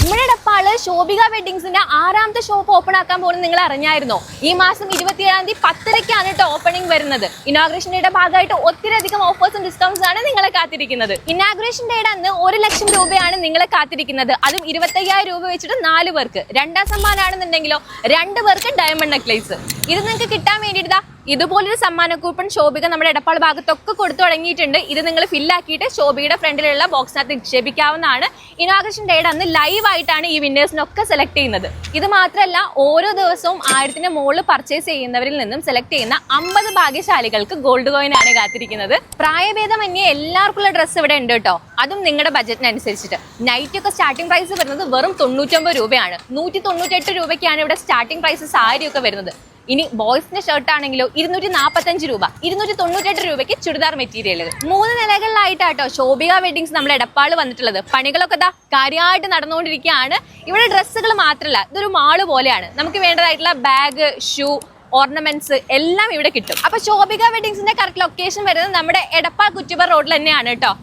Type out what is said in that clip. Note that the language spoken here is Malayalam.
നമ്മുടെ എടപ്പാള് ശോഭിക വെഡിങ്സിന്റെ 6ാമത്തെ ഷോപ്പ് ഓപ്പൺ ആക്കാൻ പോകുന്നത് നിങ്ങൾ അറിഞ്ഞായിരുന്നോ? ഈ മാസം 27-ാം തീയതി 10:30-ക്കാണ് കേട്ടോ ഓപ്പണിംഗ് വരുന്നത്. ഇനോഗ്രേഷൻ ഭാഗമായിട്ട് ഒത്തിരിയധികം ഓഫേഴ്സും ഡിസ്കൗണ്ട്സ് ആണ് നിങ്ങളെ കാത്തിരിക്കുന്നത്. ഇനാഗ്രേഷൻ ഡേയുടെ അന്ന് 1 ലക്ഷം രൂപയാണ് നിങ്ങളെ കാത്തിരിക്കുന്നത്. അതും 25,000 രൂപ വെച്ചിട്ട് 4 പേർക്ക്. 2ാം സമ്മാനമാണെന്നുണ്ടെങ്കിലോ 2 പേർക്ക് ഡയമണ്ട് നെക്ലേസ്. ഇത് നിങ്ങൾക്ക് കിട്ടാൻ വേണ്ടിയിട്ട് ഇതുപോലൊരു സമ്മാന കൂപ്പൺ ശോഭിക നമ്മുടെ എടപ്പാൾ ഭാഗത്തൊക്കെ കൊടുത്തു തുടങ്ങിയിട്ടുണ്ട്. ഇത് നിങ്ങൾ ഫില്ലാക്കിയിട്ട് ശോഭികയുടെ ഫ്രണ്ടിലുള്ള ബോക്സിനകത്ത് നിക്ഷേപിക്കാവുന്നതാണ്. ഇനോഗ്രേഷൻ ഡേയുടെ അന്ന് ലൈവ് ആയിട്ടാണ് ഈ വിന്നേഴ്സിനൊക്കെ സെലക്ട് ചെയ്യുന്നത്. ഇത് മാത്രമല്ല, ഓരോ ദിവസവും 1000-ന് മുകളിൽ പർച്ചേസ് ചെയ്യുന്നവരിൽ നിന്നും സെലക്ട് ചെയ്യുന്ന 50 ഭാഗ്യശാലികൾക്ക് ഗോൾഡ് കോയിൻ ആണ് കാത്തിരിക്കുന്നത്. പ്രായഭേദമന്യേ എല്ലാവർക്കുള്ള ഡ്രസ്സ് ഇവിടെ ഉണ്ട് കേട്ടോ. അതും നിങ്ങളുടെ ബജറ്റിനനുസരിച്ചിട്ട്. നൈറ്റ് ഒക്കെ സ്റ്റാർട്ടിംഗ് പ്രൈസ് വരുന്നത് വെറും 99 രൂപയാണ്. 198 രൂപയ്ക്കാണ് ഇവിടെ സ്റ്റാർട്ടിംഗ് പ്രൈസ് സാരിയൊക്കെ വരുന്നത്. ഇനി ബോയ്സിന്റെ ഷർട്ട് ആണെങ്കിലോ 245 രൂപ, 298 രൂപയ്ക്ക് ചുരിദാർ മെറ്റീരിയലുകൾ. 3 നിലകളിലായിട്ടാട്ടോ ശോഭിക വെഡിങ്സ് നമ്മുടെ എടപ്പാൾ വന്നിട്ടുള്ളത്. പണികളൊക്കെ കാര്യമായിട്ട് നടന്നുകൊണ്ടിരിക്കുകയാണ്. ഇവിടെ ഡ്രസ്സുകൾ മാത്രമല്ല, ഇതൊരു മാള് പോലെയാണ്. നമുക്ക് വേണ്ടതായിട്ടുള്ള ബാഗ്, ഷൂ, ഓർണമെന്റ്സ് എല്ലാം ഇവിടെ കിട്ടും. അപ്പൊ ശോഭിക വെഡിങ്സിന്റെ കറക്റ്റ് ലൊക്കേഷൻ വരുന്നത് നമ്മുടെ എടപ്പാൾ കുറ്റിപ്പുറം റോഡിൽ തന്നെയാണ് കേട്ടോ.